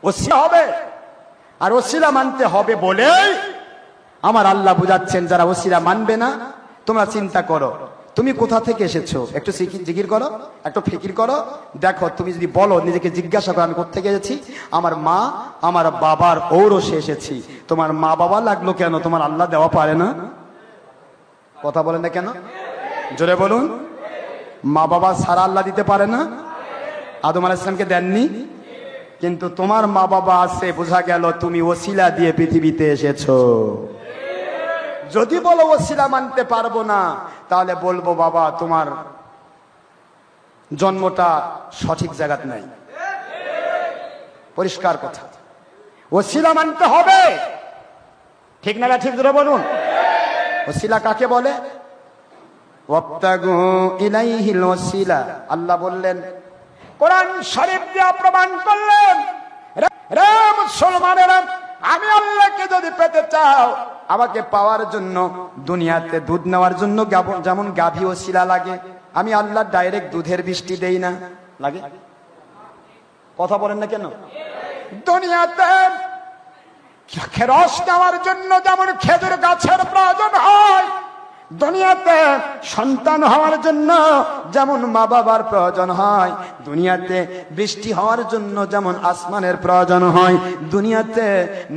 ওসিলা হবে, আর ওসিলা মানতে হবে বলেই আমার আল্লাহ বুঝাচ্ছেন যারা ওসিলা মানবে না, তোমরা চিন্তা করো তুমি কোথা থেকে এসেছো, একটু জিকির করো, একটু ফিকির করো। দেখো তুমি যদি বলো, নিজেকে জিজ্ঞাসা করো আমি কোথা থেকে এসেছি, আমার মা আমার বাবার ঔরসে এসেছি। তোমার মা বাবা লাগলো কেন? তোমার আল্লাহ দেওয়া পারে না? কথা বলেন না কেন? জোরে বলুন। মা বাবা সারা আল্লাহ দিতে পারে না? আদম আলাইহিস সালামকে দেননি? কিন্তু তোমার মা বাবা আছে, বোঝা গেল তুমি ওসিলা দিয়ে পৃথিবীতে এসেছো। যদি বলো ওসিলা মানতে পারবো না, তাহলে বলবো বাবা তোমার জন্মটা সঠিক জায়গাতে নাই। পরিষ্কার কথা, ওসিলা মানতে হবে, ঠিক না? ঠিক ধরে বলুন। ওসিলা কাকে বলে? ওয়াবতাগু ইলাইহিল ওসিলা, আল্লাহ বললেন, কোরআন শরীফ দিয়ে প্রমাণ করলেন, রে মুসলমানেরা, আমি আল্লাহকে যদি পেতে চাও, আমাকে পাওয়ার জন্য দুনিয়াতে দুধ নেওয়ার জন্য যেমন গাভী ওসিলা লাগে, আমি আল্লাহ ডাইরেক্ট দুধের বৃষ্টি দেই না? লাগে? কথা বলেন না কেন? দুনিয়াতে রস নেওয়ার জন্য যেমন খেজুর গাছের প্রয়োজন হয়, দুনিয়াতে সন্তান হওয়ার জন্য যেমন মা বাবার প্রয়োজন হয়, দুনিয়াতে বৃষ্টি হওয়ার জন্য যেমন আসমানের প্রয়োজন হয়, দুনিয়াতে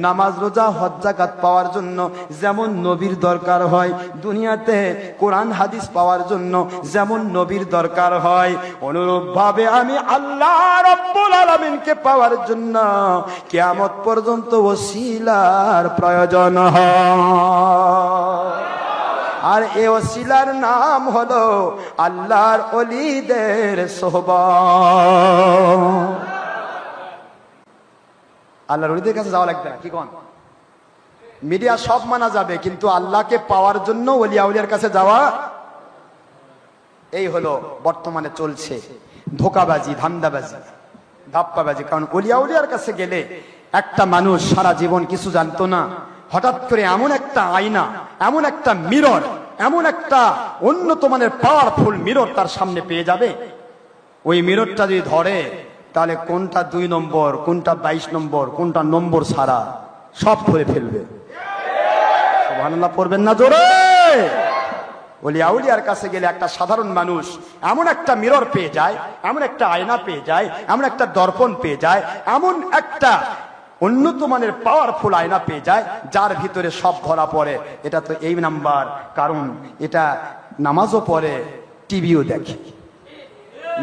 নামাজ রোজা হজ যাকাত পাওয়ার জন্য যেমন নবীর দরকার হয়, দুনিয়াতে কোরআন হাদিস পাওয়ার জন্য যেমন নবীর দরকার হয়, অনুরূপভাবে আমি আল্লাহ রাব্বুল আলামিনকে পাওয়ার জন্য কিয়ামত পর্যন্ত ওসিলার প্রয়োজন হয়। আর এই ওসিলার নাম হলো আল্লাহর ওলিদের সোহবত। আল্লাহর ওলিদের কাছে যাওয়া লাগবে, কি কোন? মিডিয়া সব মানা যাবে, কিন্তু আল্লাহকে পাওয়ার জন্য ওলি আউলিয়ার কাছে যাওয়া, এই হলো বর্তমানে চলছে ধোকাবাজি, ধান্দাবাজি, ধাপ্পাবাজি। কারণ ওলি আউলিয়ার কাছে গেলে একটা মানুষ সারা জীবন কিছু জানতো না, হঠাৎ করে এমন একটা আয়না, এমন একটা মিরর, এমন একটা উন্নত মানের পাওয়ারফুল মিরর তার সামনে পেয়ে যাবে। ওই মিররটা যদি ধরে, তাহলে কোনটা 2 নম্বর, কোনটা 22 নম্বর, কোনটা নম্বর সারা সব করে ফেলবে। সুবহানাল্লাহ পড়বেন না জোরে? ওলি আউলিয়ার কাছে গেলে একটা সাধারণ মানুষ এমন একটা মিরর পেয়ে যায়, এমন একটা আয়না পেয়ে যায়, এমন একটা দর্পণ পেয়ে যায়, এমন একটা উন্নত মানের পাওয়ারফুল আয়না পেয়ে যায়, যার ভিতরে সব ধরা পড়ে। এটা তো এই নাম্বার, কারণ এটা নামাজও পড়ে, টিভিও দেখে,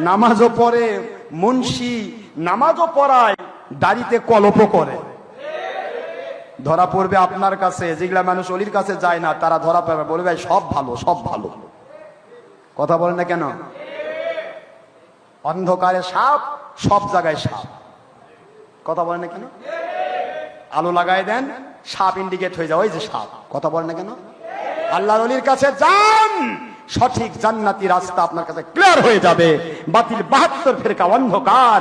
নামাজও পড়ে, মুন্সি নামাজও পড়ায়, দাড়িতে কলপও করে। ধরা পড়বে আপনার কাছে। যেগুলা মানুষ অলির কাছে যায় না, তারা ধরা পড়বে, বলবে ভাই সব ভালো, সব ভালো। কথা বলেন না কেন? অন্ধকারে সাপ, সব জায়গায় সাপ। কথা বলেন না কেন? আলো লাগাই দেন, সাপ ইন্ডিকেট হয়ে যায়, ওই যে সাপ। কথা বলেন না কেন? আল্লাহর ওলির কাছে যান, সঠিক জান্নাতি রাস্তা আপনার কাছে ক্লিয়ার হয়ে যাবে। বাতিল 72 ফেরকা অন্ধকার,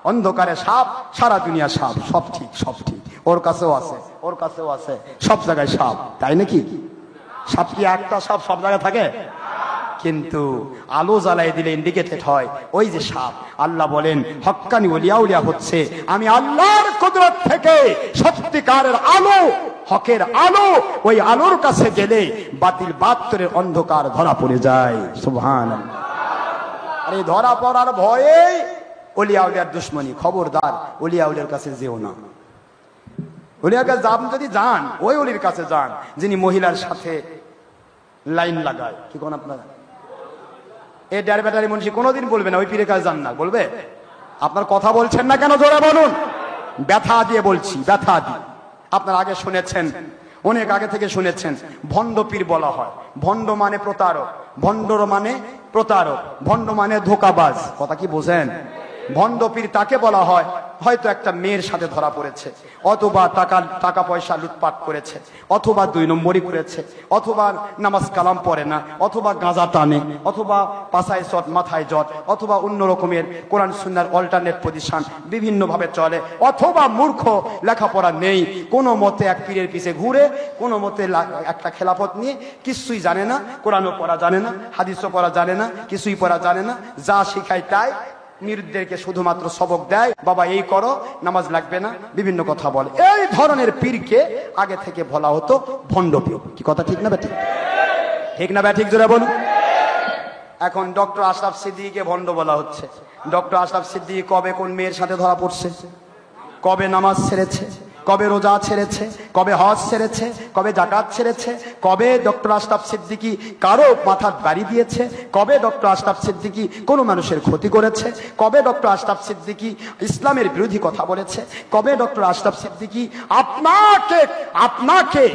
অন্ধকারে সাপ, সারা দুনিয়া সাপ, সব ঠিক, সব ঠিক। ওর কাছেও আছে, ওর কাছেও আছে, সব জায়গায় সাপ। তাই নাকি? সাপ কি একটা সাপ সব জায়গায় থাকে? কিন্তু আলো জ্বালাই দিলে ইন্ডিকেটেড হয়, ওই যে সাপ। আল্লাহ বলেন হক্কানি ওলিয়া উলিয়া হচ্ছে আমি আল্লাহর কুদরত থেকে সত্যিকারের আলো, হকের আলো। ওই আলোর কাছে গেলে বাতিল 72 অন্ধকার ধরা পড়ে যায়। সুবহানাল্লাহ। আর এই ধরা পড়ার ভয়ে ওলিয়া উলিয়ার দুশ্মনী। খবরদার, ওলিয়া উলিয়ার কাছে যেও না। ওলিয়ার কাছে যদি যান, ওই ওলির কাছে যান যিনি মহিলার সাথে লাইন লাগায়। কি কোন আপনারা এই ড্যার ব্যাটারি মুন্সি কোনোদিন বলবে না ওই পীরের কাছে যান না, বলবে? আপনার কথা বলছেন না কেন? জোরে বলুন। ব্যথা দিয়ে বলছি, ব্যথা দিয়ে। আপনারা আগে শুনেছেন, অনেক আগে থেকে শুনেছেন, ভণ্ড পীর বলা হয়। ভণ্ড মানে প্রতারক, ভণ্ডর মানে প্রতারক, ভণ্ড মানে ধোকাবাজ। কথা কি বোঝেন? ভণ্ড পীর তাকে বলা হয় হয়তো একটা মেয়ের সাথে ধরা পড়েছে, অথবা টাকা পয়সা লুটপাট করেছে, অথবা 2 নম্বরই করেছে, অথবা নামাজ কালাম পড়ে না, অথবা গাঁজা টানে, অথবা পাছায় চট মাথায় জট, অথবা অন্য রকমের কোরআন সুন্নাহর অল্টারনেট পজিশন বিভিন্ন ভাবে চলে, অথবা মূর্খ, লেখাপড়া নেই, কোনো মতে এক পীরের পিছে ঘুরে, কোনো মতে একটা খেলাফত নিয়ে কিছুই জানে না, কোরআনও পড়া জানে না, হাদিসও পড়া জানে না, কিছুই পড়া জানে না, যা শিখায় তাই মুরিদদেরকে শুধুমাত্র সবক দেয়, বাবা এই করো, নামাজ লাগবে না, বিভিন্ন কথা বলে। এই ধরনের পীরকে আগে থেকে বলা হতো ভণ্ড পীর। কি কথা ঠিক না ব্যাঠিক? ঠিক না ব্যাঠিক? জোরে বলুন। এখন ডক্টর আশরাফ সিদ্দিকীকে ভণ্ড বলা হচ্ছে। ডক্টর আশরাফ সিদ্দিকী কবে কোন মেয়ের সাথে ধরা পড়ছে? কবে নামাজ ছেড়েছে? কবে রোজা ছেড়েছে? কবে হজ ছেড়েছে? কবে যাকাত ছেড়েছে? কবে ডক্টর আশরাফ সিদ্দিকী কারো মাথার বাড়ি দিয়েছে? কবে ডক্টর আশরাফ সিদ্দিকী কোনো মানুষের ক্ষতি করেছে? কবে ডক্টর আশরাফ সিদ্দিকী ইসলামের বিরোধী কথা বলেছে? কবে ডক্টর আশরাফ সিদ্দিকী আপনাকে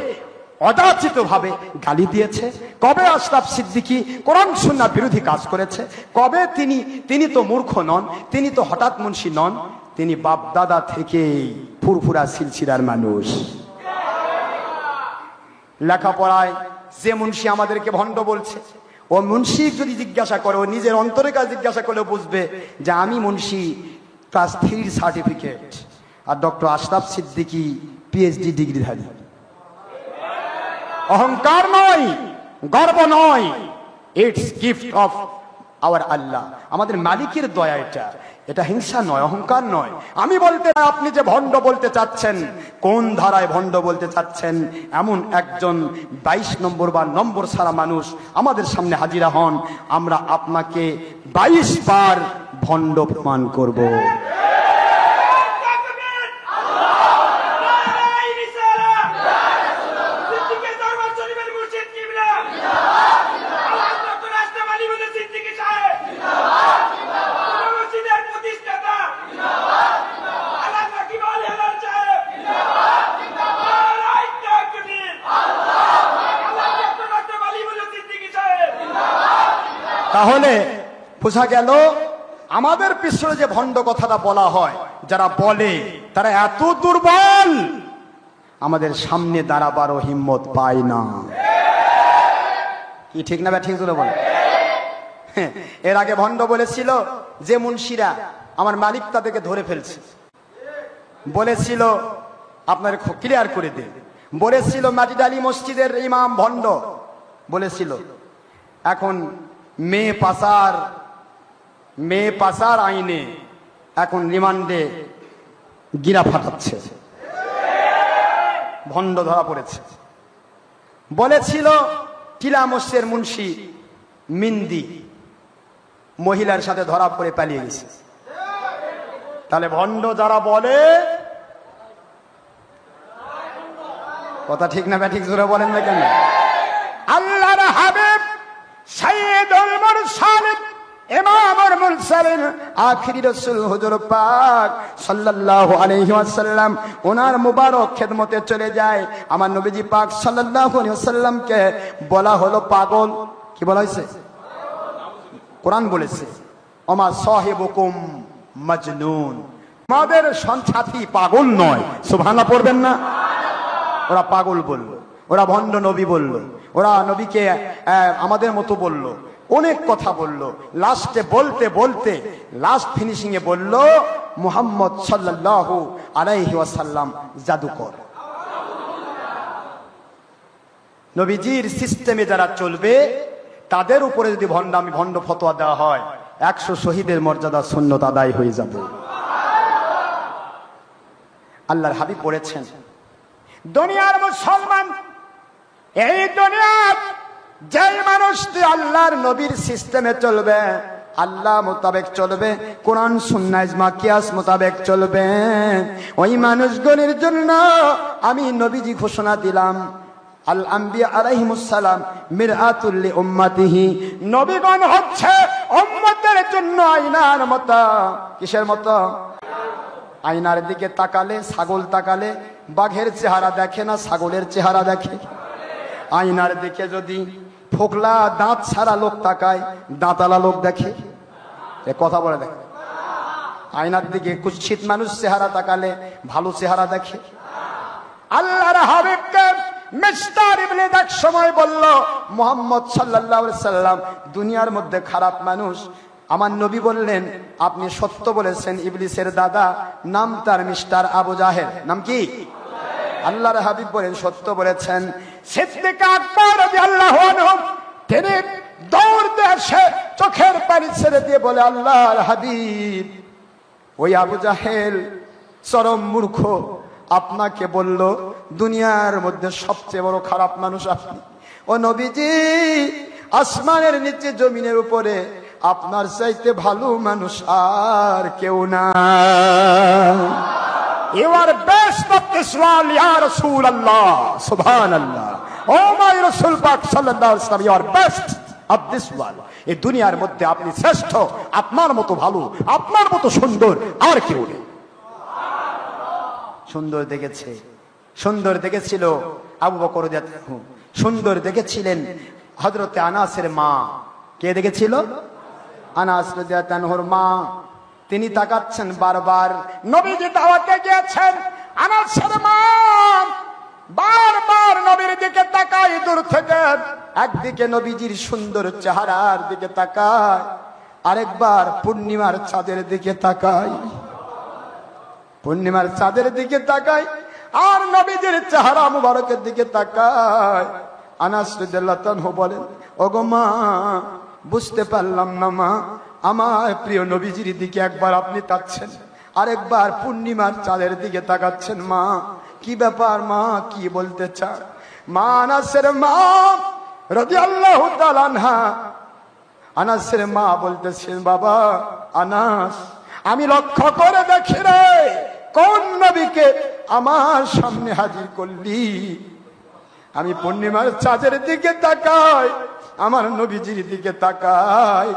অযাচিত ভাবে গালি দিয়েছে? কবে আশরাফ সিদ্দিকী কোরআন সুন্নাহ বিরোধী কাজ করেছে? কবে তিনি তো মূর্খ নন, তিনি তো হঠাৎ মুন্সি নন, তিনি বাপ দাদা থেকে ফুরফুরা সিলসিলার মানুষ। লেখাপড়ায় যে মুন্সি আমাদেরকে ভণ্ড বলছে, ও মুন্সি যদি জিজ্ঞাসা করে, ও নিজের অন্তরের কাছে জিজ্ঞাসা করলে বুঝবে যে আমি মুন্সি ক্লাস 3 সার্টিফিকেট, আর ডক্টর আশরাফ সিদ্দিকী পিএইচডি ডিগ্রিধারী। অহংকার নয়, গর্ব নয়, ইটস গিফট অফ আওয়ার আল্লাহ, আমাদের মালিকের দয়া। এটা হিংসা নয়, অহংকার নয়। আমি বলতে, আপনি যে ভণ্ড বলতে চাচ্ছেন, কোন ধারায় ভণ্ড বলতে চাচ্ছেন, এমন একজন 22 নম্বর বা নম্বর সারা মানুষ আমাদের সামনে হাজিরা হন, আমরা আপনাকে 22 বার ভণ্ড প্রমাণ করব। তাহলে বোঝা গেল আমাদের পিছনে যে ভণ্ড কথাটা বলা হয়, যারা বলে তারা এত দুর্বল, আমাদের সামনে দাঁড়াবারও হিম্মত পায় না। কি ঠিক না? ঠিক জোরে বলে। এর আগে ভণ্ড বলেছিল যে মুন্সিরা আমার মালিক তাদেরকে ধরে ফেলছে, বলেছিল আপনার ক্লিয়ার করে দেন, বলেছিল মাটিডালি মসজিদের ইমাম ভণ্ড বলেছিল। এখন মেয়ে পাচার আইনে এখন রিমান্ডে গিরা ফাটাচ্ছে, ভণ্ড ধরা পড়েছে। বলেছিল টিলা মসজিদের মুন্সি মিন্দি মহিলার সাথে ধরা পড়ে পালিয়ে গেছে। তাহলে ভণ্ড যারা বলে, কথা ঠিক না ঠিক জোরে বলেন না কেন? আল্লাহর হাবিব সাইয়্যিদুল মুরসালিন ইমামুল মুরসালিন আখিরি রাসূল হুজুর পাক সাল্লাল্লাহু আলাইহি ওয়াসাল্লাম ওনার মুবারক খেদমতে চলে যায়। আমার নবীজি পাক সাল্লাল্লাহু আলাইহি ওয়াসাল্লামকে বলা হলো পাগল। কি বলা হয়েছে? কোরআন বলেছে ওমা সাহিবুকুম মাজনুন, আমাদের সাথী পাগল নয়। সুবহানাল্লাহ পড়বেন না? ওরা পাগল বলল, ওরা ভণ্ড নবী বলল, ওরা নবীকে আমাদের মতো বলল, অনেক কথা বলল। লাস্টে বলতে বলতে লাস্ট ফিনিশিং এ বলল মুহাম্মদ সাল্লাল্লাহু আলাইহি ওয়াসাল্লাম জাদুকর। নবীজির সিস্টেমে যারা চলবে তাদের উপরে যদি ভণ্ড ফতোয়া দেওয়া হয়, 100 শহীদের মর্যাদা সুন্নত আদায় হয়ে যাবে। আল্লাহর হাবিব বলেছেন, দুনিয়ার মুসলমান, এই দুনিয়ার যে মানুষটি আল্লাহর নবীর সিস্টেমে চলবে, আল্লাহ মোতাবেক চলবে, কোরআন সুন্নাহ ইজমা কিয়াস মোতাবেক চলবে, ওই মানুষগুলোর জন্য আমি নবীজি ঘোষণা দিলাম, আল আম্বিয়া আলাইহিমুস সালাম মিরআতুল লি উম্মতিহি, নবীগণ হচ্ছে উম্মতের জন্য আয়নার মতো। কিসের মতো? আয়নার দিকে তাকালে, ছাগল তাকালে বাঘের চেহারা দেখে না, ছাগলের চেহারা দেখে। আয়নার দিকে যদি ফোকলা দাঁত ছাড়া লোক তাকায়, দাঁতালা লোক দেখে। এ কথা বলে দেখে। আয়নার দিকে কুৎসিত মানুষ চেহারা তাকালে ভালো চেহারা দেখে। আল্লাহর হাবিবকে মিস্টার ইবলিস এক সময় বলল, মুহাম্মদ সাল্লাল্লাহু আলাইহি সাল্লাম দুনিয়ার মধ্যে খারাপ মানুষ। আমার নবী বললেন, আপনি সত্য বলেছেন, ইবলিসের দাদা নাম তার মিস্টার আবু জাহেল। নাম কি? আল্লাহর হাবিব বলেন সত্য বলেছেন। সিদ্দিক আকবর রাদিয়াল্লাহু আনহু তিনি দৌড় দিয়ে এসে চোখের পানি ছেড়ে দিয়ে বলে, আল্লাহর হাবিব, ওই আবু জাহেল চরম মূর্খ, আপনাকে বলল দুনিয়ার মধ্যে সবচেয়ে বড় খারাপ মানুষ আপনি। ও নবীজি, আসমানের নিচে জমিনের উপরে আপনার চাইতে ভালো মানুষ আর কেউ না। You are best of this world, ya Rasulullah. Subhanallah. Oh my Rasul Pak sallallahu alaihi wasallam, you are best of this world. এই দুনিয়ার মধ্যে আপনি শ্রেষ্ঠ, আপনার মতো ভালো, আপনার মতো সুন্দর আর কেউ নেই। সুন্দর দেখেছে, সুন্দর দেখেছিল আবু বকর রাদিয়াল্লাহু আনহু, সুন্দর দেখেছিলেন হযরতে আনাসের মা। কে দেখেছিল? আনাস রাদিয়াল্লাহু আনহুর মা। তিনি তাকাচ্ছেন বারবার, নবীজি দাওয়াতে গিয়েছেন, আনাসের মা বারবার নবীর দিকে তাকায় দূর থেকে। একদিকে নবীজির সুন্দর চেহারার দিকে তাকায়, আরেকবার পূর্ণিমার চাঁদের দিকে তাকায়, পূর্ণিমার চাঁদের দিকে তাকায়, আর নবীজির চেহারা মুবারকের দিকে তাকায়। আনাস রাদিয়াল্লাহু আনহু বলেন, ওগো মা, বুঝতে পারলাম না মা, আমার প্রিয় নবীজির দিকে একবার আপনি তাকাচ্ছেন, আরেকবার পূর্ণিমার চাঁদের দিকে তাকাচ্ছেন, মা কি ব্যাপার মা, কি বলতে চান? মা আনাসের মা রাদিয়াল্লাহু তাআলা আনহা, আনাসের মা বলতেছেন, বাবা আনাস, আমি লক্ষ্য করে দেখি রে, কোন নবীকে আমার সামনে হাজির করলি? আমি পূর্ণিমার চাঁদের দিকে তাকাই, আমার নবীজির দিকে তাকাই,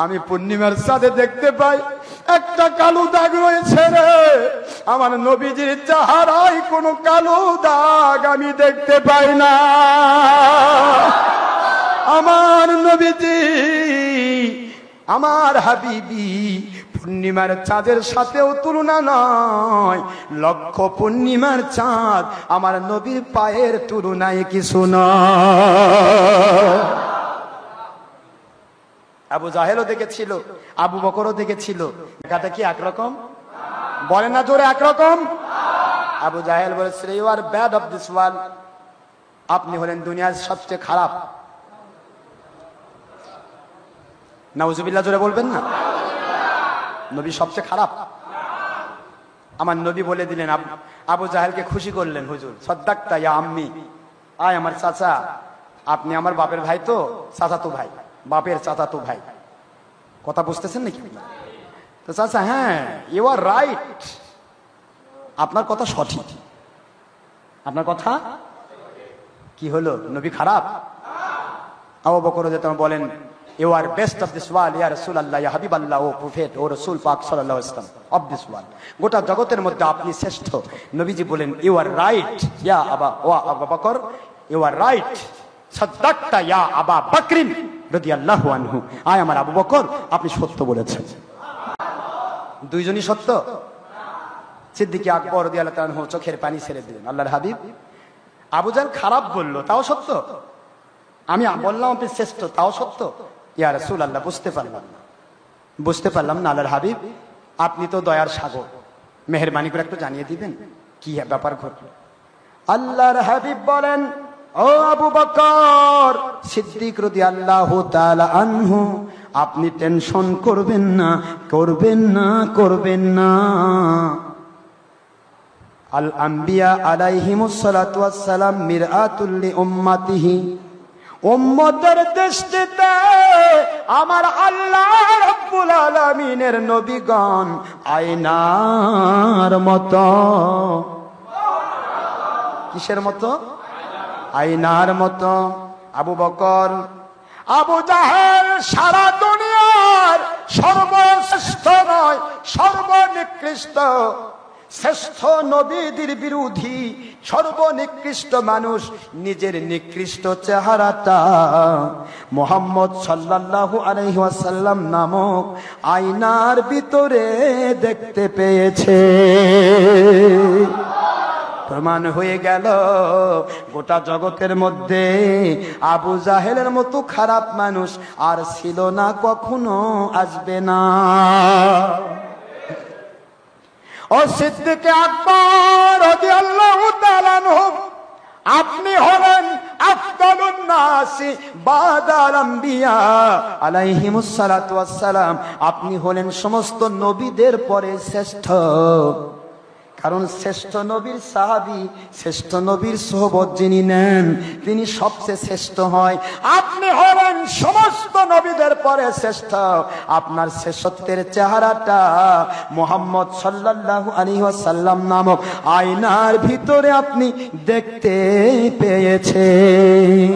আমি পূর্ণিমার চাঁদে দেখতে পাই একটা কালো দাগ রয়েছে রে, আমার নবীজির চেহারায় কোনো কালো দাগ আমি দেখতে পাই না। আমার নবীজি, আমার হাবিবি পূর্ণিমার চাঁদের সাথেও তুলনা নয়, লক্ষ পূর্ণিমার চাঁদ আমার নবীর পায়ের তুলনায় কিছু নয়। আবু জাহেলও দেখেছিল, আবু বকরও দেখেছিল, দেখাটা কি একরকম? বলে না জোরে একরকম? আবু জাহেল বলেছিল, you are bad of this world, আপনি হলেন দুনিয়ার সবচেয়ে খারাপ। নাউজুবিল্লাহ জোরে বলবেন না? নবী সবচেয়ে খারাপ। আমার নবী বলে দিলেন, আবু জাহেলকে খুশি করলেন, হুজুর সাদ্দাকতা ইয়া আম্মি, আয় আমার চাচা, আপনি আমার বাপের ভাই তো, চাচাতো ভাই, বাপের চাচাতো ভাই। কথা বুঝতেছেন নাকি? তো চাচা, হ্যাঁ ইউ আর রাইট, আপনার কথা সঠিক, আপনার কথা কি হলো? নবী খারাপ? আবু বকর রাদিয়াল্লাহু আনহু বলেন, you are best of this world, ya Rasulullah, ya Habiballah, o prophet, o Rasul Pak sallallahu alaihi wasallam of this world, গোটা জগতের মধ্যে আপনি শ্রেষ্ঠ। নবীজি বলেন, you are right ya Abu Bakr, you are right, সাদ্দাকতা ইয়া আবা বকরিন রাদিয়াল্লাহু আনহু, আয় আমার আবু বকর, আপনি সত্য বলেছেন। দুইজনই সত্য? সিদ্দিক আকবর রাদিয়াল্লাহু আনহু চোখের পানি ছেড়ে দিলেন, আল্লাহর হাবিব, আবু জাহেল খারাপ বলল তাও সত্য, আমি বললাম আপনি শ্রেষ্ঠ তাও সত্য? ইয়া রাসূলুল্লাহ, বুঝতে পারলাম না আল্লাহর হাবিব, আপনি তো দয়ার সাগর, মেহেরবানি করে একটু জানিয়ে দিবেন কি ব্যাপার ঘটল? আল্লাহর হাবিব বলেন, ও আবু বকর সিদ্দিক রাদিয়াল্লাহু তাআলা আনহু, আপনি টেনশন করবেন না। আল আম্বিয়া আলাইহিমুস সালাতু ওয়াস সালাম মিরআতুল লি উম্মাতিহি, উম্মতের দৃষ্টিতে আমার আল্লাহ রাব্বুল আলামিনের নবীগণ আয়নার মতো। কিসের মতো? আয়নার মতো। আবু বকর, আবু জাহেল সারা দুনিয়ার সর্বশ্রেষ্ঠ নয়, সর্বনিকৃষ্ট, শ্রেষ্ঠ নবীদের বিরোধী, সর্বনিকৃষ্ট মানুষ, নিজের নিকৃষ্ট চেহারাটা মুহাম্মদ সাল্লাল্লাহু আলাইহি ওয়াসাল্লাম নামক আয়নার ভিতরে দেখতে পেয়েছে। প্রমাণ হয়ে গেল গোটা জগতের মধ্যে আবু জাহেলের মতো খারাপ মানুষ আর ছিল না, কখনো আসবে না। ও সিদ্দিক আকবর রাদিয়াল্লাহু তাআলা আনহু, আপনি হলেন আফদালুন নাসি বাদাল আম্বিয়া আলাইহিমুস সালাতু ওয়াস সালাম, আপনি হলেন সমস্ত নবীদের পরে শ্রেষ্ঠ। কারণ শ্রেষ্ঠ নবীর সাহাবী, শ্রেষ্ঠ নবীর সোহবত যিনি নেন তিনি সবচেয়ে শ্রেষ্ঠ হয়। আপনি হলেন সমস্ত নবীদের পরে শ্রেষ্ঠ। আপনার শ্রেষ্ঠত্বের চেহারাটা মুহাম্মদ সাল্লাল্লাহু আলাইহি ওয়াসাল্লাম নামক আয়নার ভিতরে আপনি দেখতে পেয়েছেন।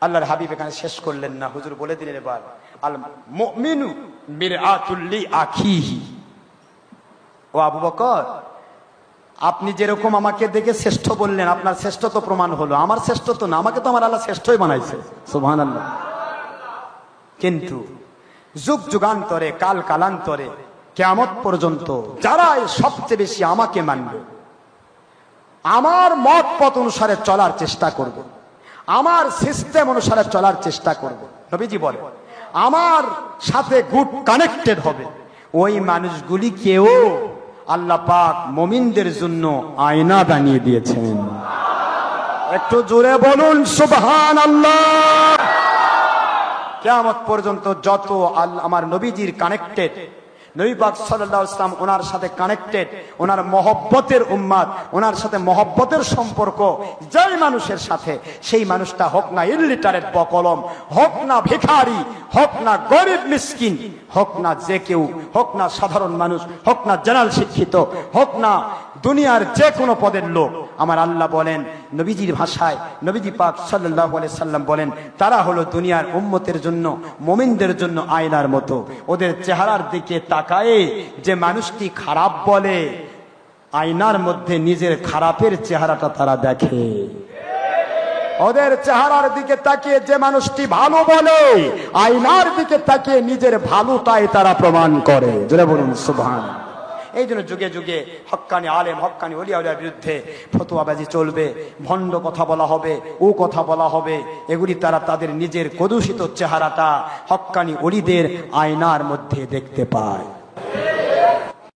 আল্লাহর হাবিব এখানে শেষ করলেন না, হুজুর বলে দিলেন এবার আল মুমিনু মিরআতুল লি আখিহি। ও আবু বকর, আপনি যেরকম আমাকে দেখে শ্রেষ্ঠ বললেন, আপনার শ্রেষ্ঠত্ব প্রমাণ হলো। আমার শ্রেষ্ঠত্ব না, আমাকে তো আমার আল্লাহ শ্রেষ্ঠই বানাইছে, সুবহানাল্লাহ। কিন্তু যুগ যুগান্তরে, কাল কালান্তরে, কিয়ামত পর্যন্ত যারা সবচেয়ে বেশি আমাকে মানবে, আমার মত পথ অনুসারে চলার চেষ্টা করবে, আমার সিস্টেম অনুসারে চলার চেষ্টা করবে, নবীজি বলে আমার সাথে গুড কানেক্টেড হবে, ওই মানুষগুলিকেও আল্লাহ পাক মুমিনদের জন্য আয়না বানিয়ে দিয়েছেন। একটু জোরে বলুন সুবহানাল্লাহ। কিয়ামত পর্যন্ত যত আমার নবীজির কানেক্টেড, নবী পাক সাল্লাল্লাহু আলাইহি ওয়াসাল্লাম ওনার সাথে কানেক্টেড, ওনার মহব্বতের উম্মাত, ওনার সাথে মহব্বতের সম্পর্ক যেই মানুষের সাথে, সেই মানুষটা হোক না ইলিটারেট বকলম, হোক না ভিখারি, হোক না গরিব মিসকিন, হোক না যে কেউ, হোক না সাধারণ মানুষ, হোক না জেনারেল শিক্ষিত, হোক না দুনিয়ার যে কোনো পদের লোক, আমার আল্লাহ বলেন নবীজির ভাষায়, নবীজি পাক সাল্লাল্লাহু আলাইহি সাল্লাম বলেন তারা হলো দুনিয়ার উম্মতের জন্য, মুমিনদের জন্য আয়নার মতো। ওদের চেহারার দিকে তাকায়ে যে মানুষটি খারাপ বলে, আয়নার মধ্যে নিজের খারাপের চেহারাটা তারা দেখে। ওদের চেহারার দিকে তাকিয়ে যে মানুষটি ভালো বলে, আয়নার দিকে তাকিয়ে নিজের ভালোটাই তারা প্রমাণ করে। জোরে বলুন সুবহানাল্লাহ। এই জন্য যুগে যুগে হক্কানি আলেম, হক্কানি ওলিয়া উলিয়ার বিরুদ্ধে ফতোয়াবাজি চলবে, ভণ্ড কথা বলা হবে, ও কথা বলা হবে। এগুলি তারা তাদের নিজের কদূষিত চেহারাটা হক্কানি ওলিদের আয়নার মধ্যে দেখতে পায়।